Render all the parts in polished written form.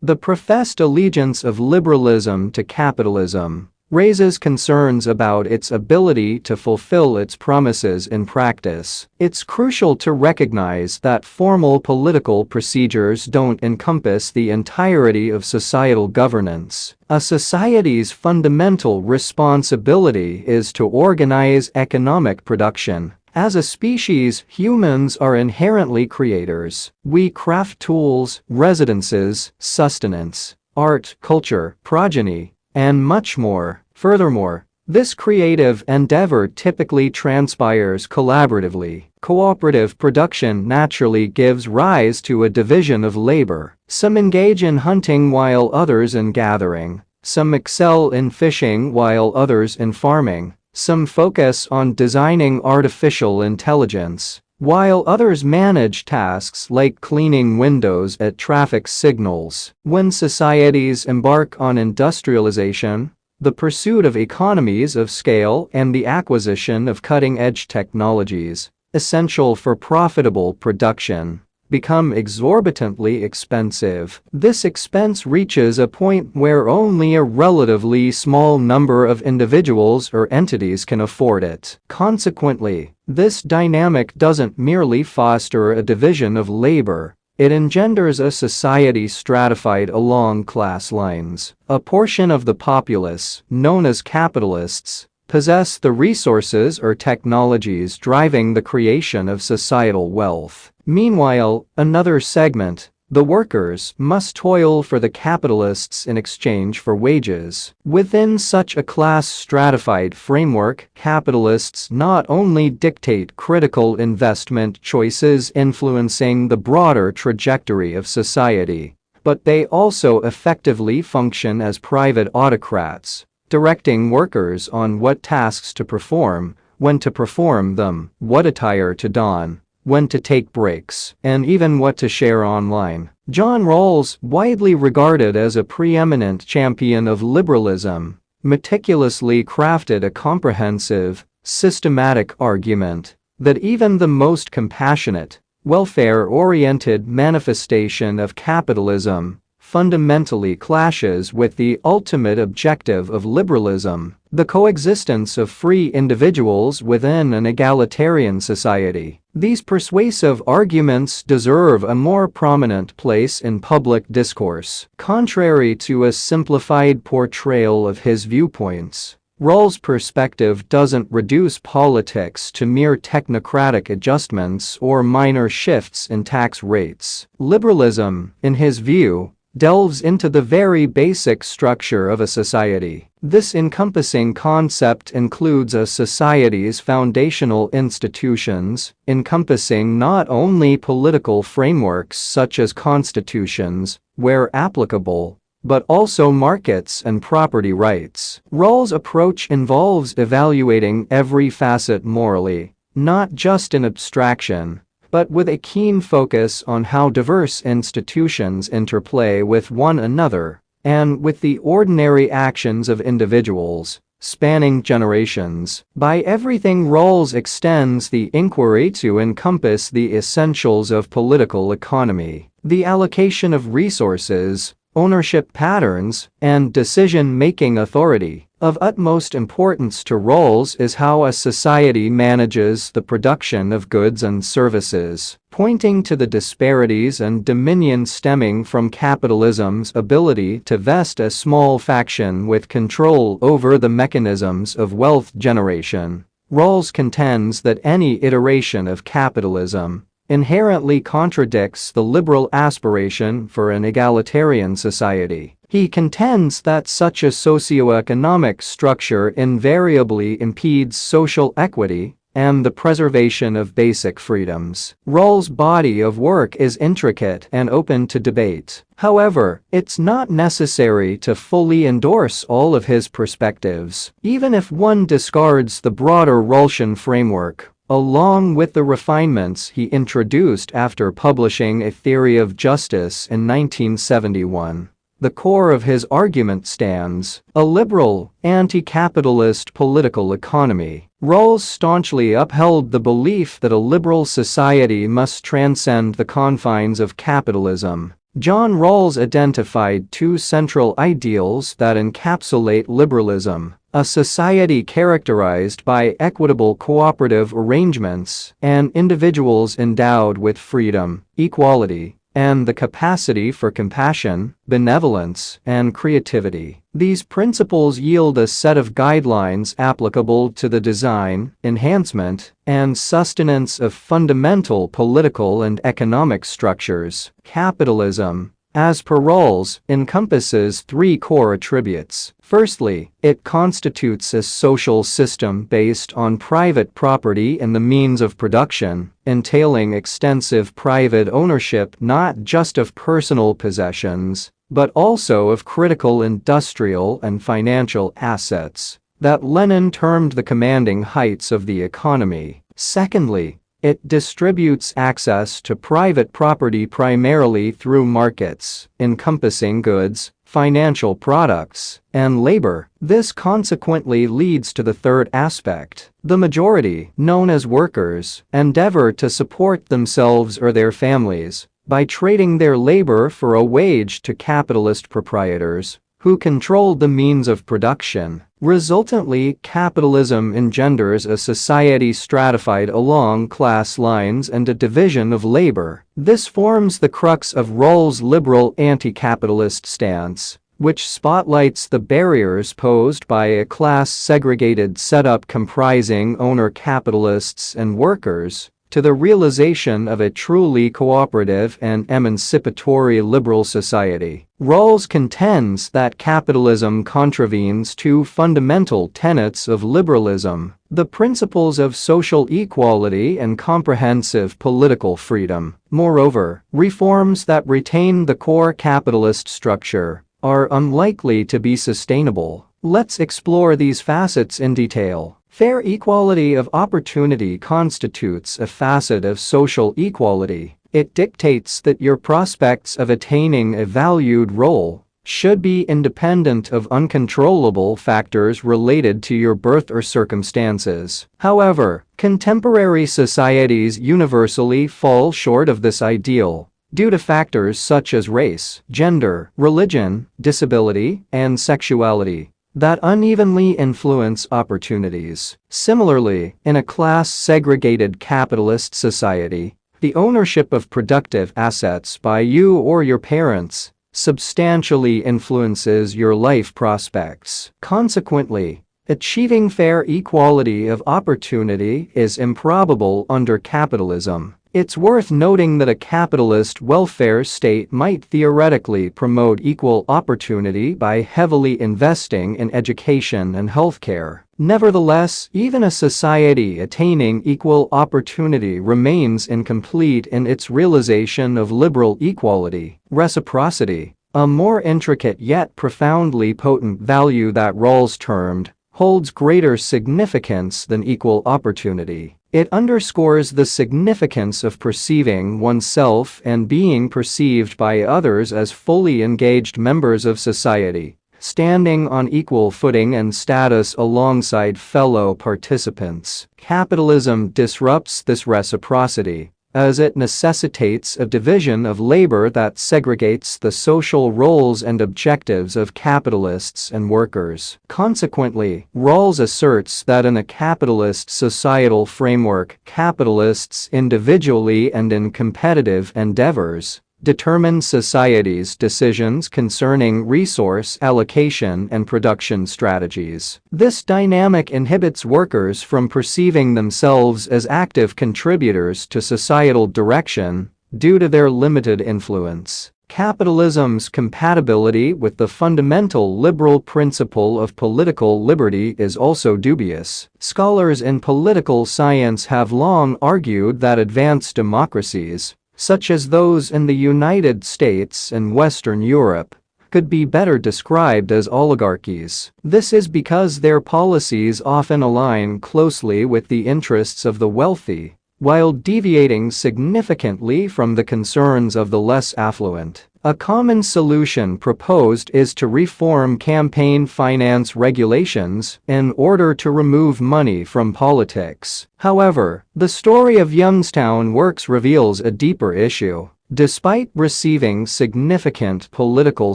The professed allegiance of liberalism to capitalism raises concerns about its ability to fulfill its promises in practice. It's crucial to recognize that formal political procedures don't encompass the entirety of societal governance. A society's fundamental responsibility is to organize economic production. As a species, humans are inherently creators. We craft tools, residences, sustenance, art, culture, progeny, and much more. Furthermore, this creative endeavor typically transpires collaboratively. Cooperative production naturally gives rise to a division of labor. Some engage in hunting while others in gathering. Some excel in fishing while others in farming. Some focus on designing artificial intelligence, while others manage tasks like cleaning windows at traffic signals. When societies embark on industrialization, the pursuit of economies of scale and the acquisition of cutting-edge technologies, essential for profitable production, become exorbitantly expensive. This expense reaches a point where only a relatively small number of individuals or entities can afford it. Consequently, this dynamic doesn't merely foster a division of labor, it engenders a society stratified along class lines. A portion of the populace, known as capitalists, possess the resources or technologies driving the creation of societal wealth. Meanwhile, another segment, the workers, must toil for the capitalists in exchange for wages. Within such a class-stratified framework, capitalists not only dictate critical investment choices influencing the broader trajectory of society, but they also effectively function as private autocrats, directing workers on what tasks to perform, when to perform them, what attire to don, when to take breaks, and even what to share online. John Rawls, widely regarded as a preeminent champion of liberalism, meticulously crafted a comprehensive, systematic argument that even the most compassionate, welfare-oriented manifestation of capitalism fundamentally clashes with the ultimate objective of liberalism, the coexistence of free individuals within an egalitarian society. These persuasive arguments deserve a more prominent place in public discourse. Contrary to a simplified portrayal of his viewpoints, Rawls' perspective doesn't reduce politics to mere technocratic adjustments or minor shifts in tax rates. Liberalism, in his view, delves into the very basic structure of a society. This encompassing concept includes a society's foundational institutions, encompassing not only political frameworks such as constitutions, where applicable, but also markets and property rights. Rawls' approach involves evaluating every facet morally, not just in abstraction, but with a keen focus on how diverse institutions interplay with one another and with the ordinary actions of individuals, spanning generations. By everything, Rawls extends the inquiry to encompass the essentials of political economy, the allocation of resources, ownership patterns, and decision-making authority. Of utmost importance to Rawls is how a society manages the production of goods and services, pointing to the disparities and dominion stemming from capitalism's ability to vest a small faction with control over the mechanisms of wealth generation. Rawls contends that any iteration of capitalism inherently contradicts the liberal aspiration for an egalitarian society. He contends that such a socioeconomic structure invariably impedes social equity and the preservation of basic freedoms. Rawls' body of work is intricate and open to debate. However, it's not necessary to fully endorse all of his perspectives, even if one discards the broader Rawlsian framework. Along with the refinements he introduced after publishing A Theory of Justice in 1971. The core of his argument stands: a liberal, anti-capitalist political economy. Rawls staunchly upheld the belief that a liberal society must transcend the confines of capitalism, John Rawls identified two central ideals that encapsulate liberalism: a society characterized by equitable cooperative arrangements and individuals endowed with freedom, equality, and the capacity for compassion, benevolence, and creativity. These principles yield a set of guidelines applicable to the design, enhancement, and sustenance of fundamental political and economic structures. Capitalism, as per Rawls, encompasses three core attributes. Firstly, it constitutes a social system based on private property and the means of production, entailing extensive private ownership not just of personal possessions, but also of critical industrial and financial assets that Lenin termed the commanding heights of the economy. Secondly, it distributes access to private property primarily through markets, encompassing goods, financial products, and labor. This consequently leads to the third aspect. The majority, known as workers, endeavor to support themselves or their families by trading their labor for a wage to capitalist proprietors, who control the means of production. Resultantly, capitalism engenders a society stratified along class lines and a division of labor. This forms the crux of Rawls' liberal anti-capitalist stance, which spotlights the barriers posed by a class-segregated setup comprising owner capitalists and workers to the realization of a truly cooperative and emancipatory liberal society. Rawls contends that capitalism contravenes two fundamental tenets of liberalism: the principles of social equality and comprehensive political freedom. Moreover, reforms that retain the core capitalist structure are unlikely to be sustainable. Let's explore these facets in detail. Fair equality of opportunity constitutes a facet of social equality. It dictates that your prospects of attaining a valued role should be independent of uncontrollable factors related to your birth or circumstances. However, contemporary societies universally fall short of this ideal due to factors such as race, gender, religion, disability, and sexuality that unevenly influence opportunities. Similarly, in a class-segregated capitalist society, the ownership of productive assets by you or your parents substantially influences your life prospects. Consequently, achieving fair equality of opportunity is improbable under capitalism. It's worth noting that a capitalist welfare state might theoretically promote equal opportunity by heavily investing in education and healthcare. Nevertheless, even a society attaining equal opportunity remains incomplete in its realization of liberal equality. Reciprocity, a more intricate yet profoundly potent value that Rawls termed, holds greater significance than equal opportunity. It underscores the significance of perceiving oneself and being perceived by others as fully engaged members of society, standing on equal footing and status alongside fellow participants. Capitalism disrupts this reciprocity, as it necessitates a division of labor that segregates the social roles and objectives of capitalists and workers. Consequently, Rawls asserts that in a capitalist societal framework, capitalists individually and in competitive endeavors determine society's decisions concerning resource allocation and production strategies. This dynamic inhibits workers from perceiving themselves as active contributors to societal direction due to their limited influence. Capitalism's compatibility with the fundamental liberal principle of political liberty is also dubious. Scholars in political science have long argued that advanced democracies, such as those in the United States and Western Europe, could be better described as oligarchies. This is because their policies often align closely with the interests of the wealthy, while deviating significantly from the concerns of the less affluent. A common solution proposed is to reform campaign finance regulations in order to remove money from politics. However, the story of Youngstown Works reveals a deeper issue. Despite receiving significant political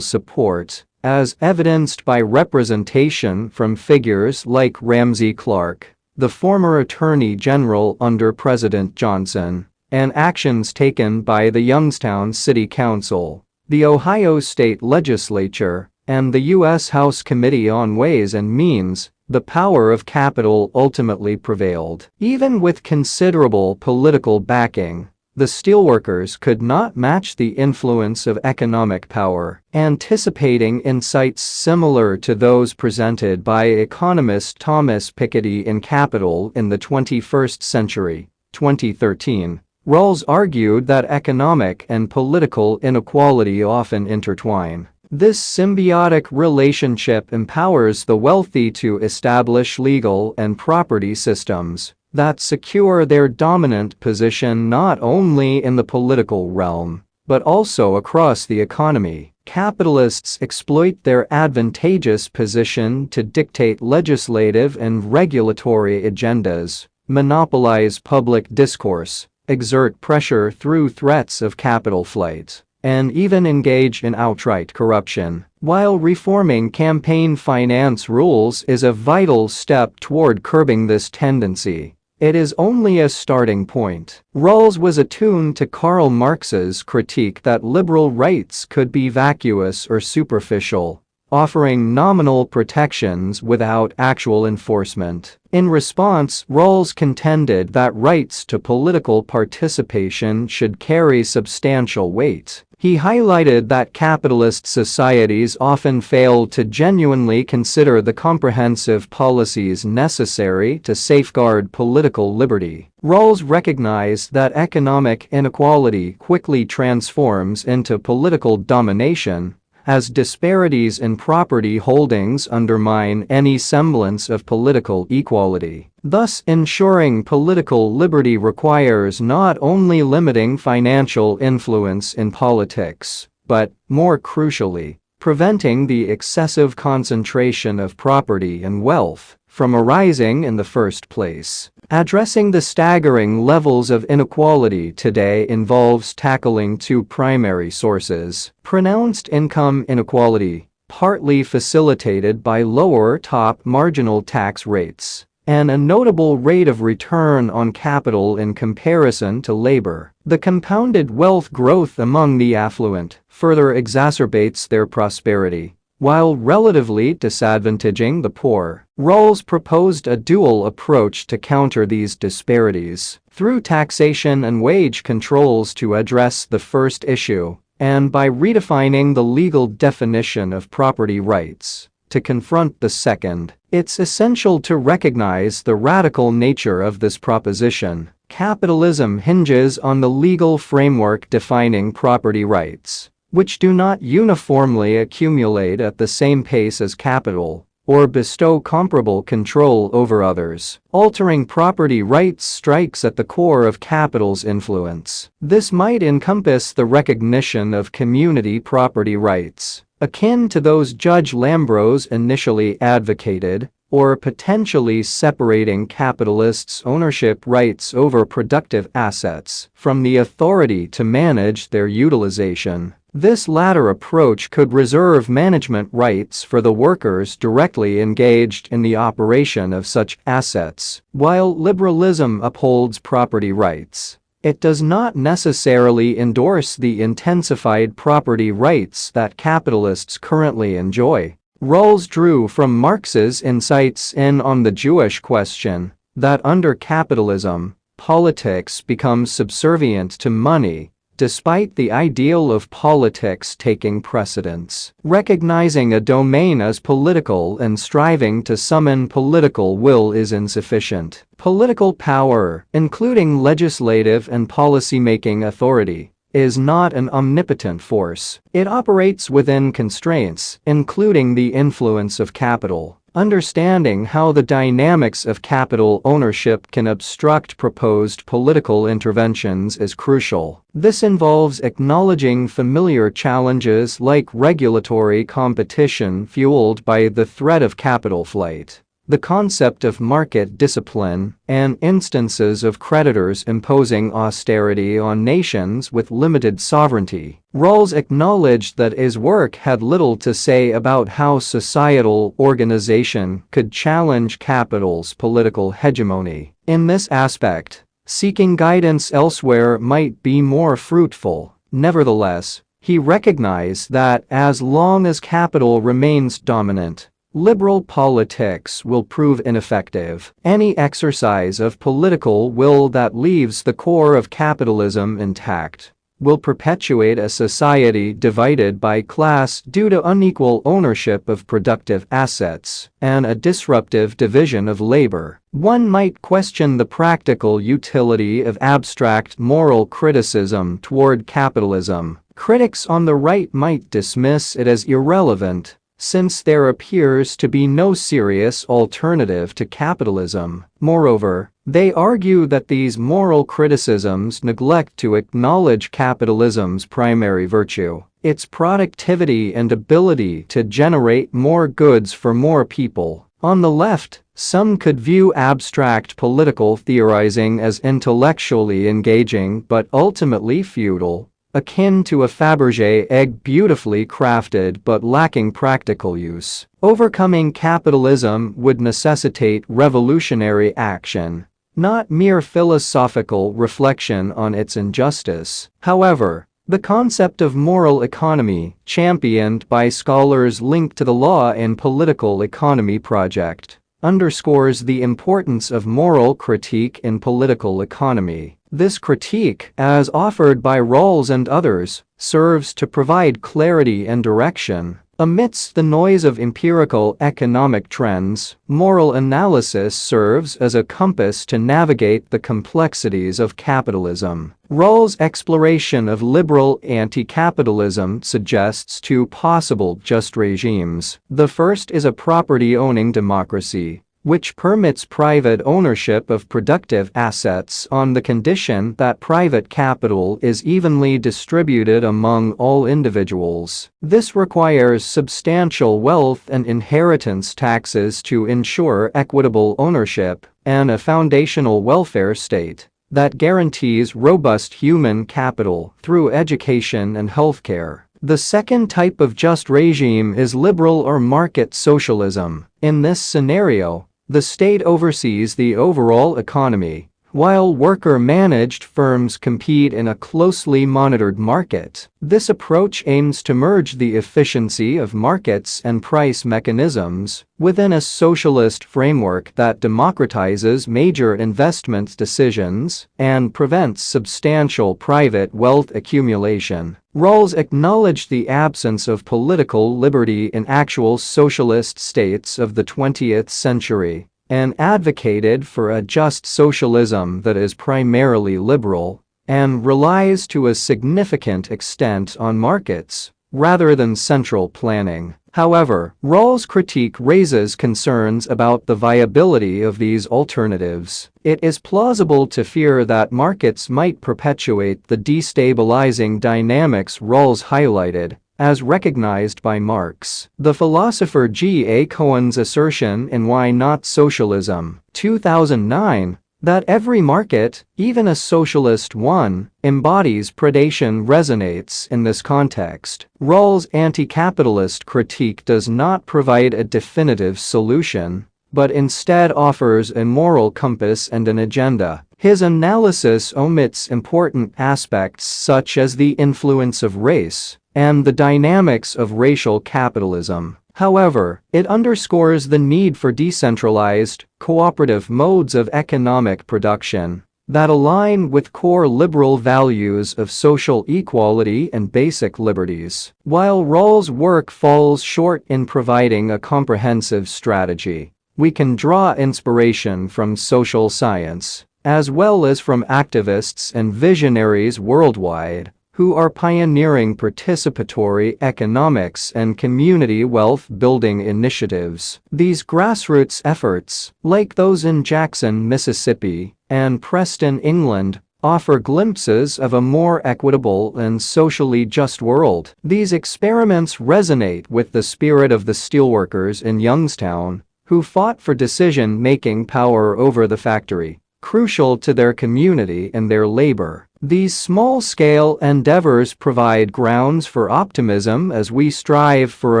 support, as evidenced by representation from figures like Ramsey Clark, the former Attorney General under President Johnson, and actions taken by the Youngstown City Council, the Ohio State Legislature, and the U.S. House Committee on Ways and Means, the power of capital ultimately prevailed. Even with considerable political backing, the steelworkers could not match the influence of economic power, anticipating insights similar to those presented by economist Thomas Piketty in Capital in the 21st Century, 2013. Rawls argued that economic and political inequality often intertwine. This symbiotic relationship empowers the wealthy to establish legal and property systems that secure their dominant position not only in the political realm, but also across the economy. Capitalists exploit their advantageous position to dictate legislative and regulatory agendas, monopolize public discourse, exert pressure through threats of capital flight, and even engage in outright corruption. While reforming campaign finance rules is a vital step toward curbing this tendency, it is only a starting point. Rawls was attuned to Karl Marx's critique that liberal rights could be vacuous or superficial, offering nominal protections without actual enforcement. In response, Rawls contended that rights to political participation should carry substantial weight. He highlighted that capitalist societies often fail to genuinely consider the comprehensive policies necessary to safeguard political liberty. Rawls recognized that economic inequality quickly transforms into political domination, as disparities in property holdings undermine any semblance of political equality. Thus, ensuring political liberty requires not only limiting financial influence in politics, but, more crucially, preventing the excessive concentration of property and wealth from arising in the first place. Addressing the staggering levels of inequality today involves tackling two primary sources: pronounced income inequality, partly facilitated by lower top marginal tax rates, and a notable rate of return on capital in comparison to labor. The compounded wealth growth among the affluent further exacerbates their prosperity, while relatively disadvantaging the poor. Rawls proposed a dual approach to counter these disparities, through taxation and wage controls to address the first issue, and by redefining the legal definition of property rights to confront the second. It's essential to recognize the radical nature of this proposition. Capitalism hinges on the legal framework defining property rights, which do not uniformly accumulate at the same pace as capital, or bestow comparable control over others. Altering property rights strikes at the core of capital's influence. This might encompass the recognition of community property rights, akin to those Judge Lambrose initially advocated, or potentially separating capitalists' ownership rights over productive assets from the authority to manage their utilization. This latter approach could reserve management rights for the workers directly engaged in the operation of such assets. While liberalism upholds property rights, it does not necessarily endorse the intensified property rights that capitalists currently enjoy. Rawls drew from Marx's insights in On the Jewish Question that under capitalism, politics becomes subservient to money, despite the ideal of politics taking precedence. Recognizing a domain as political and striving to summon political will is insufficient. Political power, including legislative and policy-making authority, is not an omnipotent force. It operates within constraints, including the influence of capital. Understanding how the dynamics of capital ownership can obstruct proposed political interventions is crucial. This involves acknowledging familiar challenges like regulatory competition fueled by the threat of capital flight, the concept of market discipline, and instances of creditors imposing austerity on nations with limited sovereignty. Rawls acknowledged that his work had little to say about how societal organization could challenge capital's political hegemony. In this aspect, seeking guidance elsewhere might be more fruitful. Nevertheless, he recognized that as long as capital remains dominant, liberal politics will prove ineffective. Any exercise of political will that leaves the core of capitalism intact will perpetuate a society divided by class due to unequal ownership of productive assets and a disruptive division of labor. One might question the practical utility of abstract moral criticism toward capitalism. Critics on the right might dismiss it as irrelevant, since there appears to be no serious alternative to capitalism. Moreover, they argue that these moral criticisms neglect to acknowledge capitalism's primary virtue, its productivity and ability to generate more goods for more people. On the left, some could view abstract political theorizing as intellectually engaging but ultimately futile, akin to a Fabergé egg beautifully crafted but lacking practical use. Overcoming capitalism would necessitate revolutionary action, not mere philosophical reflection on its injustice. However, the concept of moral economy, championed by scholars linked to the Law and Political Economy project, underscores the importance of moral critique in political economy. This critique, as offered by Rawls and others, serves to provide clarity and direction. Amidst the noise of empirical economic trends, moral analysis serves as a compass to navigate the complexities of capitalism. Rawls' exploration of liberal anti-capitalism suggests two possible just regimes. The first is a property-owning democracy, which permits private ownership of productive assets on the condition that private capital is evenly distributed among all individuals. This requires substantial wealth and inheritance taxes to ensure equitable ownership, and a foundational welfare state that guarantees robust human capital through education and healthcare. The second type of just regime is liberal or market socialism. In this scenario, the state oversees the overall economy, while worker-managed firms compete in a closely monitored market. This approach aims to merge the efficiency of markets and price mechanisms within a socialist framework that democratizes major investment decisions and prevents substantial private wealth accumulation. Rawls acknowledged the absence of political liberty in actual socialist states of the 20th century and advocated for a just socialism that is primarily liberal and relies to a significant extent on markets rather than central planning. However, Rawls' critique raises concerns about the viability of these alternatives. It is plausible to fear that markets might perpetuate the destabilizing dynamics Rawls highlighted, as recognized by Marx. The philosopher G. A. Cohen's assertion in Why Not Socialism, 2009, that every market, even a socialist one, embodies predation resonates in this context. Rawls' anti-capitalist critique does not provide a definitive solution, but instead offers a moral compass and an agenda. His analysis omits important aspects such as the influence of race and the dynamics of racial capitalism. However, it underscores the need for decentralized, cooperative modes of economic production that align with core liberal values of social equality and basic liberties. While Rawls' work falls short in providing a comprehensive strategy, we can draw inspiration from social science, as well as from activists and visionaries worldwide who are pioneering participatory economics and community wealth-building initiatives. These grassroots efforts, like those in Jackson, Mississippi, and Preston, England, offer glimpses of a more equitable and socially just world. These experiments resonate with the spirit of the steelworkers in Youngstown, who fought for decision-making power over the factory, crucial to their community and their labor. These small-scale endeavors provide grounds for optimism as we strive for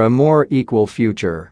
a more equal future.